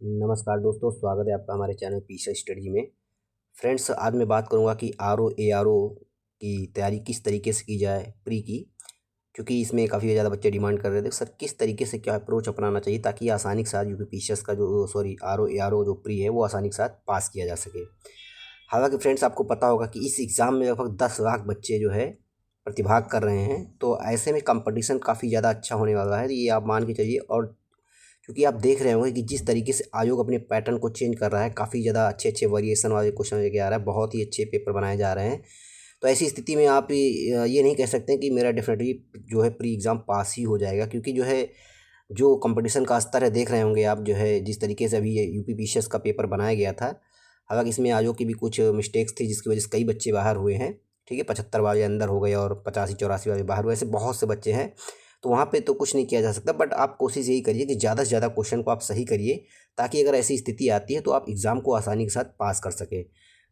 नमस्कार दोस्तों, स्वागत है आपका हमारे चैनल पीसा स्टडी में। फ्रेंड्स, आज मैं बात करूंगा कि आर ओ की तैयारी किस तरीके से की जाए प्री की, क्योंकि इसमें काफ़ी ज़्यादा बच्चे डिमांड कर रहे थे सर किस तरीके से क्या अप्रोच अपनाना चाहिए ताकि आसानी के साथ यूपी पीसीएस का जो आर ओ जो प्री है वो आसानी के साथ पास किया जा सके। हालांकि फ्रेंड्स, आपको पता होगा कि इस एग्ज़ाम में लगभग 10 लाख बच्चे जो है प्रतिभाग कर रहे हैं, तो ऐसे में कंपटीशन काफ़ी ज़्यादा अच्छा होने वाला है, ये आप मान के चलिए। और क्योंकि आप देख रहे होंगे कि जिस तरीके से आयोग अपने पैटर्न को चेंज कर रहा है, काफ़ी ज़्यादा अच्छे अच्छे वेरिएशन वाले क्वेश्चन लेके आ रहा है, बहुत ही अच्छे पेपर बनाए जा रहे हैं। तो ऐसी स्थिति में आप ये नहीं कह सकते कि मेरा डेफिनेटली जो है प्री एग्ज़ाम पास ही हो जाएगा, क्योंकि जो है जो कंपटीशन का स्तर है देख रहे होंगे आप, जो है जिस तरीके से अभी ये यूपी पीसीएस का पेपर बनाया गया था। हालांकि इसमें आयोग की भी कुछ मिस्टेक्स थी जिसकी वजह से कई बच्चे बाहर हुए हैं। ठीक है, 75 वाले अंदर हो गए और 85-84 वाले बाहर हुए, ऐसे बहुत से बच्चे हैं। तो वहाँ पे तो कुछ नहीं किया जा सकता, बट आप कोशिश यही करिए कि ज़्यादा से ज़्यादा क्वेश्चन को आप सही करिए, ताकि अगर ऐसी स्थिति आती है तो आप एग्ज़ाम को आसानी के साथ पास कर सकें।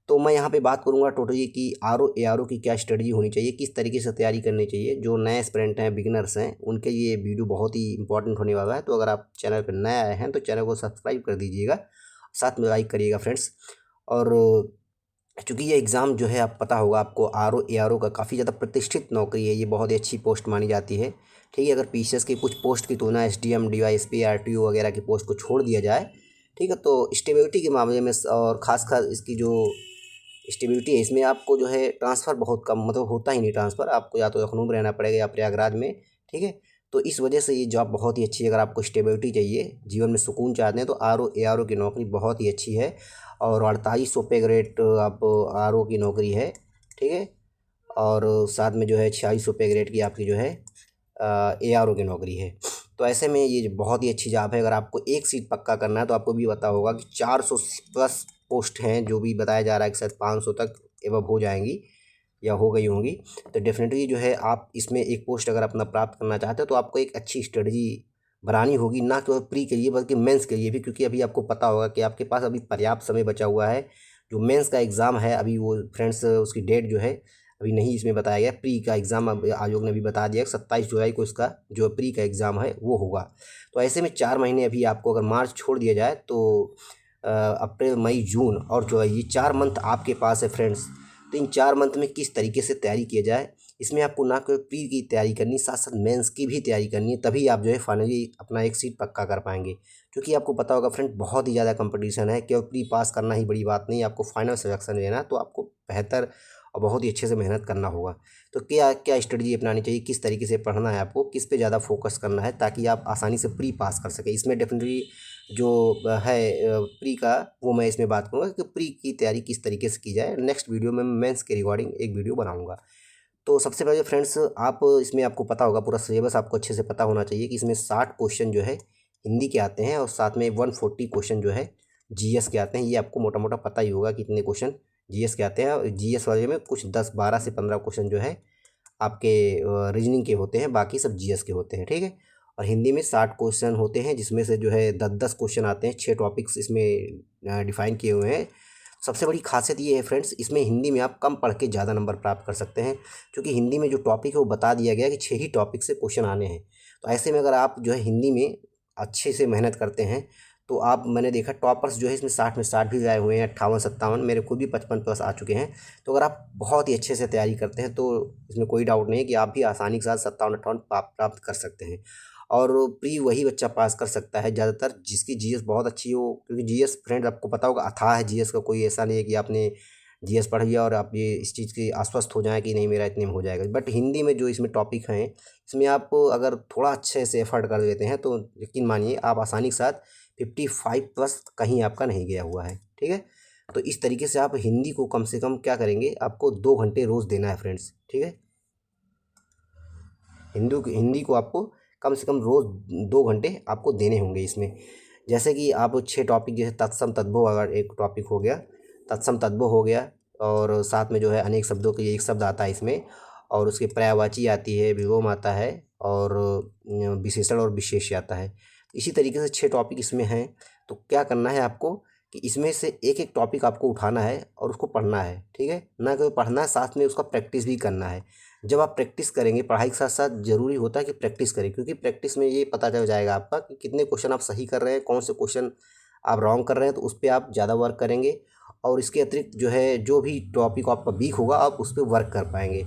तो मैं यहाँ पे बात करूँगा टोटली कि आर ओ की क्या स्ट्रेटजी होनी चाहिए, किस तरीके से तैयारी करनी चाहिए। जो नए एस्पिरेंट हैं, बिगिनर्स हैं, उनके लिए वीडियो बहुत ही इंपॉर्टेंट होने वाला है। तो अगर आप चैनल पर नए आए हैं तो चैनल को सब्सक्राइब कर दीजिएगा, साथ में लाइक करिएगा फ्रेंड्स। और चूँकि ये एग्ज़ाम जो है, आप पता होगा आपको, आर ओ का काफ़ी ज़्यादा प्रतिष्ठित नौकरी है, ये बहुत ही अच्छी पोस्ट मानी जाती है। ठीक है, अगर पीसीएस की कुछ पोस्ट की तुलना एसडीएम, डीवाईएसपी, आरटीओ वगैरह की पोस्ट को छोड़ दिया जाए, ठीक है, तो स्टेबिलिटी के मामले में और ख़ासकर इसकी जो स्टेबिलिटी है, इसमें आपको जो है ट्रांसफ़र बहुत कम, मतलब होता ही नहीं ट्रांसफ़र, आपको या तो लखनऊ में रहना पड़ेगा या प्रयागराज में। ठीक है, तो इस वजह से ये जॉब बहुत ही अच्छी है। अगर आपको स्टेबिलिटी चाहिए, जीवन में सुकून चाहते हैं, तो आर ओ की नौकरी बहुत ही अच्छी है। और 4800 पे ग्रेड आप आर ओ की नौकरी है। ठीक है, और साथ में जो है 4600 पे ग्रेड की आपकी जो है ए आर ओ की नौकरी है। तो ऐसे में ये बहुत ही अच्छी जॉब है। अगर आपको एक सीट पक्का करना है तो आपको भी पता होगा कि 400 प्लस पोस्ट हैं, जो भी बताया जा रहा है कि शायद 500 तक एवब हो जाएंगी या हो गई होंगी। तो डेफिनेटली जो है आप इसमें एक पोस्ट अगर अपना प्राप्त करना चाहते हो तो आपको एक अच्छी स्ट्रेटजी बनानी होगी, ना केवल प्री के लिए बल्कि मेंस के लिए भी, क्योंकि अभी आपको पता होगा कि आपके पास अभी पर्याप्त समय बचा हुआ है। जो मेंस का एग्ज़ाम है अभी वो फ्रेंड्स, उसकी डेट जो है अभी नहीं इसमें बताया गया। प्री का एग्ज़ाम अब आयोग ने भी बता दिया कि 27 जुलाई को इसका जो प्री का एग्ज़ाम है वो होगा। तो ऐसे में 4 महीने अभी आपको, अगर मार्च छोड़ दिया जाए तो अप्रैल, मई, जून और जुलाई, ये 4 मंथ आपके पास है फ्रेंड्स। तो इन 4 मंथ में किस तरीके से तैयारी किया जाए, इसमें आपको ना केवल प्री की तैयारी करनी, साथ साथ मेंस की भी तैयारी करनी है, तभी आप जो है फाइनली अपना एक सीट पक्का कर पाएंगे। क्योंकि आपको पता होगा फ्रेंड, बहुत ही ज़्यादा कंपटीशन है, केवल प्री पास करना ही बड़ी बात नहीं है, आपको फाइनल सिलेक्शन लेना है, तो आपको बेहतर और बहुत ही अच्छे से मेहनत करना होगा। तो क्या क्या स्ट्रेटजी अपनानी चाहिए, किस तरीके से पढ़ना है आपको, किस पे ज़्यादा फोकस करना है ताकि आप आसानी से प्री पास कर सकें, इसमें डेफिनेटली जो है प्री का, वो मैं इसमें बात करूँगा कि प्री की तैयारी किस तरीके से की जाए। नेक्स्ट वीडियो में मैं मेंस के रिगार्डिंग एक वीडियो बनाऊँगा। तो सबसे पहले फ्रेंड्स, आप इसमें आपको पता होगा, पूरा सिलेबस आपको अच्छे से पता होना चाहिए कि इसमें 60 क्वेश्चन जो है हिंदी के आते हैं और साथ में 140 क्वेश्चन जो है जीएस के आते हैं। ये आपको मोटा मोटा पता ही होगा कितने क्वेश्चन जीएस के आते हैं। और जीएस वाले में कुछ 10, 12 से 15 क्वेश्चन जो है आपके रीजनिंग के होते हैं, बाकी सब जीएस के होते हैं। ठीक है, और हिंदी में 60 क्वेश्चन होते हैं, जिसमें से जो है 10-10 क्वेश्चन आते हैं। 6 टॉपिक्स इसमें डिफाइन किए हुए हैं। सबसे बड़ी खासियत ये है फ्रेंड्स, इसमें हिंदी में आप कम पढ़ के ज़्यादा नंबर प्राप्त कर सकते हैं, क्योंकि हिंदी में जो टॉपिक है वो बता दिया गया है कि 6 ही टॉपिक से क्वेश्चन आने हैं। तो ऐसे में अगर आप जो है हिंदी में अच्छे से मेहनत करते हैं तो आप, मैंने देखा टॉपर्स जो है इसमें 60 में 60 भी आए हुए हैं, 58-57, मेरे खुद भी 55 प्लस आ चुके हैं। तो अगर आप बहुत ही अच्छे से तैयारी करते हैं तो इसमें कोई डाउट नहीं है कि आप भी आसानी के साथ 57-58 प्राप्त कर सकते हैं। और प्री वही बच्चा पास कर सकता है ज़्यादातर जिसकी जीएस बहुत अच्छी हो, क्योंकि जीएस फ्रेंड आपको पता होगा अथाह है जीएस का। कोई ऐसा नहीं है कि आपने जीएस पढ़ लिया और आप ये इस चीज़ के आश्वस्त हो जाएं कि नहीं मेरा इतने में हो जाएगा। बट हिंदी में जो इसमें टॉपिक हैं, इसमें आप अगर थोड़ा अच्छे से एफर्ट कर लेते हैं तो यकीन मानिए आप आसानी के साथ 55 प्लस कहीं आपका नहीं गया हुआ है। ठीक है, तो इस तरीके से आप हिंदी को कम से कम क्या करेंगे, आपको 2 घंटे रोज़ देना है फ्रेंड्स। ठीक है, हिंदी को आपको कम से कम रोज़ 2 घंटे आपको देने होंगे इसमें। जैसे कि आप 6 टॉपिक, जैसे तत्सम तद्भव अगर एक टॉपिक हो गया, तत्सम तद्भव हो गया, और साथ में जो है अनेक शब्दों के लिए एक शब्द आता है इसमें, और उसकी पर्यायवाची आती है, विलोम आता है, और विशेषण और विशेष्य आता है। इसी तरीके से 6 टॉपिक इसमें हैं। तो क्या करना है आपको कि इसमें से एक एक टॉपिक आपको उठाना है और उसको पढ़ना है। ठीक है, ना केवल पढ़ना है, साथ में उसका प्रैक्टिस भी करना है। जब आप प्रैक्टिस करेंगे, पढ़ाई के साथ साथ ज़रूरी होता है कि प्रैक्टिस करें, क्योंकि प्रैक्टिस में ये पता चल जाएगा आपका कि कितने क्वेश्चन आप सही कर रहे हैं, कौन से क्वेश्चन आप रॉन्ग कर रहे हैं तो उस पर आप ज़्यादा वर्क करेंगे, और इसके अतिरिक्त जो है जो भी टॉपिक आपका वीक होगा आप उस पर वर्क कर पाएंगे।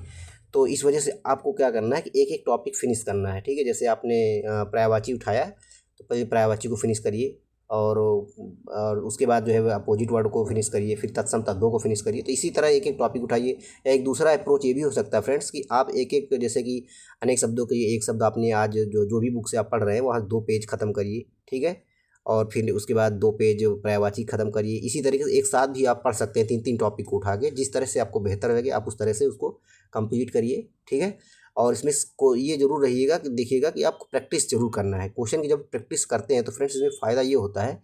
तो इस वजह से आपको क्या करना है कि एक एक टॉपिक फिनिश करना है, ठीक है। जैसे आपने पर्यायवाची उठाया तो पहले पर्यायवाची को फिनिश करिए, और उसके बाद जो है अपोजिट वर्ड को फिनिश करिए, फिर तत्सम तद्भव को फिनिश करिए। तो इसी तरह एक एक टॉपिक उठाइए। या एक दूसरा अप्रोच ये भी हो सकता है फ्रेंड्स कि आप एक एक, जैसे कि अनेक शब्दों के लिए एक शब्द आपने आज जो जो भी बुक से आप पढ़ रहे हैं वहाँ 2 पेज ख़त्म करिए, ठीक है। और फिर उसके बाद 2 पेज पर्यायवाची ख़त्म करिए। इसी तरीके से एक साथ भी आप पढ़ सकते हैं 3-3 टॉपिक को उठा के, जिस तरह से आपको बेहतर लगे आप उस तरह से उसको कंप्लीट करिए, ठीक है। और इसमें को ये ज़रूर रहिएगा कि देखिएगा कि आपको प्रैक्टिस ज़रूर करना है। क्वेश्चन की जब प्रैक्टिस करते हैं तो फ्रेंड्स इसमें फ़ायदा ये होता है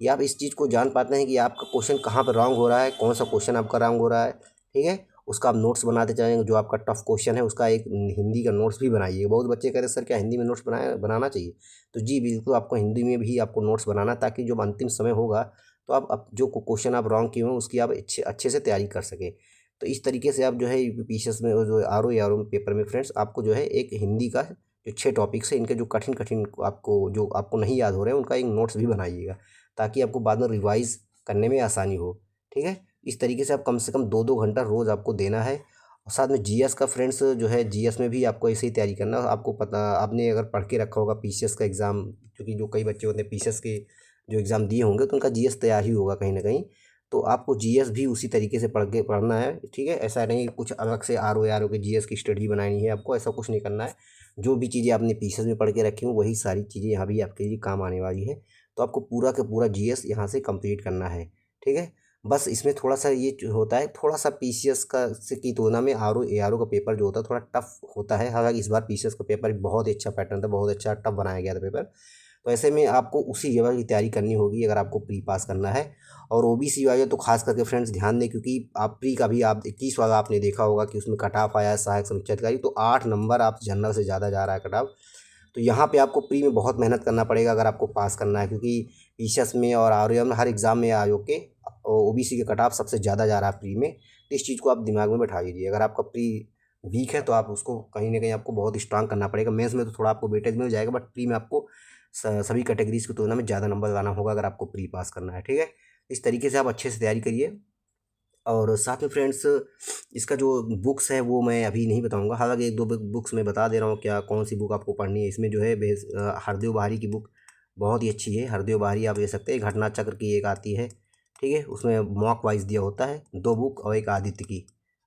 कि आप इस चीज़ को जान पाते हैं कि आपका क्वेश्चन कहाँ पर रॉन्ग हो रहा है, कौन सा क्वेश्चन आपका रॉन्ग हो रहा है, ठीक है। उसका आप नोट्स बनाते जाएंगे। जो आपका टफ क्वेश्चन है उसका एक हिंदी का नोट्स भी बनाइए। बहुत बच्चे कहते हैं सर क्या हिंदी में नोट्स बनाना चाहिए, तो जी बिल्कुल आपको हिंदी में भी आपको नोट्स बनाना, ताकि जब अंतिम समय होगा तो आप जो क्वेश्चन आप रॉन्ग किए हों उसकी आप अच्छे से तैयारी कर सकें। तो इस तरीके से आप जो है यूपीपीसीएस में जो आर ओ पेपर में फ्रेंड्स आपको जो है एक हिंदी का जो 6 टॉपिक्स है इनके जो कठिन कठिन आपको नहीं याद हो रहे हैं उनका एक नोट्स भी बनाइएगा, ताकि आपको बाद में रिवाइज़ करने में आसानी हो, ठीक है। इस तरीके से आप कम से कम 2-2 घंटा रोज़ आपको देना है। और साथ में जीएस का फ्रेंड्स जो है जीएस में भी आपको ऐसे ही तैयारी करना। आपको पता, आपने अगर पढ़ के रखा होगा पीसीएस का एग्ज़ाम, क्योंकि जो कई बच्चे होते हैं पीसीएस के जो एग्ज़ाम दिए होंगे तो उनका जीएस तैयार ही होगा कहीं ना कहीं। तो आपको जीएस भी उसी तरीके से पढ़ना है, ठीक है। ऐसा नहीं कुछ अलग से आर ओ के जीएस की स्टडी बनानी है आपको, ऐसा कुछ नहीं करना है। जो भी चीज़ें आपने पीसीएस में पढ़ के रखी हों वही सारी चीज़ें यहाँ भी आपके लिए काम आने वाली है। तो आपको पूरा का पूरा जीएस यहाँ से कंप्लीट करना है, ठीक है। बस इसमें थोड़ा-सा ये जो होता है, थोड़ा-सा पीसीएस का से की तुलना में आर ओ का पेपर जो होता है थोड़ा टफ होता है। हालाँकि इस बार पीसीएस का पेपर बहुत ही अच्छा पैटर्न था, बहुत अच्छा टफ बनाया गया था पेपर। तो ऐसे में आपको उसी लेवल की तैयारी करनी होगी अगर आपको प्री पास करना है। और ओबीसी वाले तो खास करके फ्रेंड्स ध्यान दें, क्योंकि आप प्री का भी आप 21 वाला आपने देखा होगा कि उसमें कट ऑफ आया है सहायक समीक्षा अधिकारी, तो 8 नंबर आप जनरल से ज़्यादा जा रहा है कट ऑफ। तो यहाँ पे आपको प्री में बहुत मेहनत करना पड़ेगा अगर आपको पास करना है, क्योंकि पीसीएस में और आरओ में हर एग्ज़ाम में आयोग के ओबीसी के कट ऑफ सबसे ज़्यादा जा रहा है प्री में। तो इस चीज़ को आप दिमाग में बैठा लीजिए। अगर आपका प्री वीक है तो आप उसको कहीं ना कहीं आपको बहुत स्ट्रांग करना पड़ेगा। मेंस में तो थोड़ा आपको वेटेज मिल जाएगा, बट प्री में आपको सभी कैटेगरीज की तुलना में ज़्यादा नंबर लाना होगा अगर आपको प्री पास करना है, ठीक है। इस तरीके से आप अच्छे से तैयारी करिए। और साथ में फ्रेंड्स इसका जो बुक्स है वो मैं अभी नहीं बताऊंगा, हालांकि 1-2 बुक्स मैं बता दे रहा हूँ क्या कौन सी बुक आपको पढ़नी है। इसमें जो है हरदेव बहारी की बुक बहुत ही अच्छी है। हरदेव बहारी आप ले सकते हैं। घटना चक्र की एक आती है, ठीक है, उसमें मॉक वाइज दिया होता है 2 बुक, और एक आदित्य की,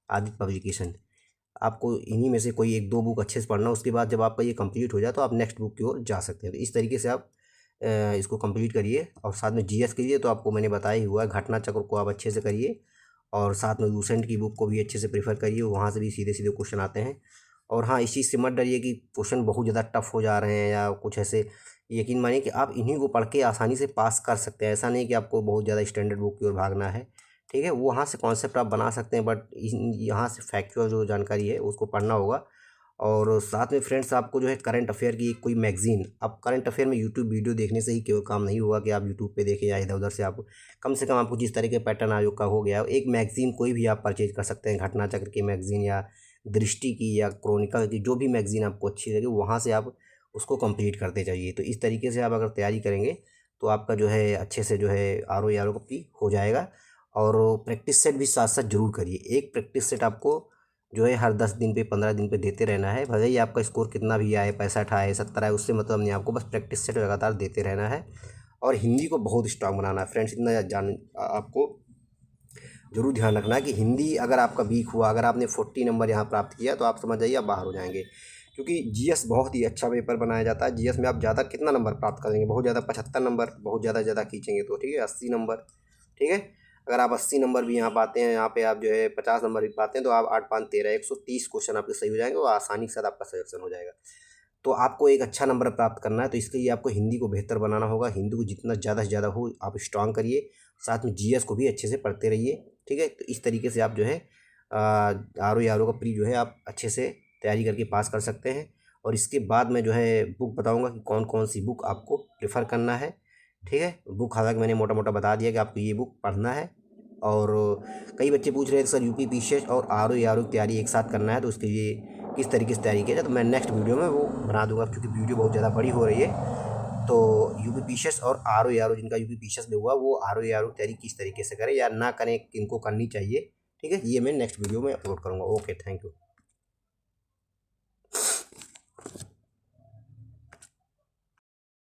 आदित्य पब्लिकेशन। आपको इन्हीं में से कोई 1-2 बुक अच्छे से पढ़ना। उसके बाद जब आपका ये कंप्लीट हो जाए तो आप नेक्स्ट बुक की ओर जा सकते हैं। तो इस तरीके से आप इसको कंप्लीट करिए। और साथ में जीएस के लिए तो आपको मैंने बताया ही हुआ है, घटना चक्र को आप अच्छे से करिए। और साथ में लूसेंट की बुक को भी अच्छे से प्रेफर करिए, वहाँ से भी सीधे सीधे क्वेश्चन आते हैं। और हाँ, इस चीज़ से मत डरिए कि क्वेश्चन बहुत ज़्यादा टफ हो जा रहे हैं या कुछ ऐसे। यकीन मानिए कि आप इन्हीं को पढ़ के आसानी से पास कर सकते हैं। ऐसा नहीं कि आपको बहुत ज़्यादा स्टैंडर्ड बुक की ओर भागना है, ठीक है। वो वहाँ से कॉन्सेप्ट आप बना सकते हैं, बट यहाँ से फैक्चुअल जो जानकारी है उसको पढ़ना होगा। और साथ में फ्रेंड्स आपको जो है करंट अफेयर की कोई मैगज़ीन, अब करंट अफेयर में यूट्यूब वीडियो देखने से ही केवल काम नहीं होगा कि आप यूट्यूब पे देखें या इधर उधर से। आप कम से कम आपको जिस तरह के पैटर्न आयोग का हो गया, एक मैगज़ीन कोई भी आप परचेज कर सकते हैं। घटना चक्र की मैगज़ीन या दृष्टि की या क्रॉनिकल की, जो भी मैगज़ीन आपको अच्छी लगे वहाँ से आप उसको कंप्लीट करते जाइए। तो इस तरीके से आप अगर तैयारी करेंगे तो आपका जो है अच्छे से जो है आर ओ का हो जाएगा। और प्रैक्टिस सेट भी साथ साथ ज़रूर करिए। एक प्रैक्टिस सेट आपको जो है हर 10 दिन पे 15 दिन पे देते रहना है। भले ही आपका स्कोर कितना भी आए, 65 आए, 70 आए, उससे मतलब नहीं। आपको बस प्रैक्टिस सेट लगातार देते रहना है। और हिंदी को बहुत स्ट्रांग बनाना है फ्रेंड्स। इतना आपको जरूर ध्यान रखना है कि हिंदी अगर आपका वीक हुआ, अगर आपने 40 नंबर यहाँ प्राप्त किया तो आप समझ जाइए आप बाहर हो जाएंगे। क्योंकि जीएस बहुत ही अच्छा पेपर बनाया जाता है। जीएस में आप ज़्यादा कितना नंबर प्राप्त करेंगे, बहुत ज़्यादा 75 नंबर बहुत ज़्यादा खींचेंगे तो, ठीक है, 80 नंबर, ठीक है। अगर आप 80 नंबर भी यहाँ पाते हैं, यहाँ पे आप जो है 50 नंबर भी पाते हैं, तो आप 8-5-13 130 क्वेश्चन आपके सही हो जाएंगे और आसानी के साथ आपका सिलेक्शन हो जाएगा। तो आपको एक अच्छा नंबर प्राप्त करना है, तो इसके लिए आपको हिंदी को बेहतर बनाना होगा। हिंदी को जितना ज़्यादा से ज़्यादा हो आप स्ट्रांग करिए। साथ में जीएस को भी अच्छे से पढ़ते रहिए, ठीक है। तो इस तरीके से आप जो है आर ओ का प्री जो है आप अच्छे से तैयारी करके पास कर सकते हैं। और इसके बाद मैं जो है बुक बताऊंगा कि कौन कौन सी बुक आपको प्रेफर करना है, ठीक है। बुक हालांकि मैंने मोटा मोटा बता दिया कि आपको ये बुक पढ़ना है। और कई बच्चे पूछ रहे थे सर यूपी पीसीएस और आर ओ की तैयारी एक साथ करना है, तो उसके लिए किस तरीके से तैयारी किया जाए, तो मैं नेक्स्ट वीडियो में वो बना दूंगा, क्योंकि वीडियो बहुत ज़्यादा बड़ी हो रही है। तो यूपी पीसीएस और R O A R O, जिनका यूपी पीसीएस में हुआ वो आर ओ ए आर ओ तैयारी किस तरीके से करें या ना करें, किनको करनी चाहिए, ठीक है, ये मैं नेक्स्ट वीडियो में अपलोड करूँगा। Okay, thank you.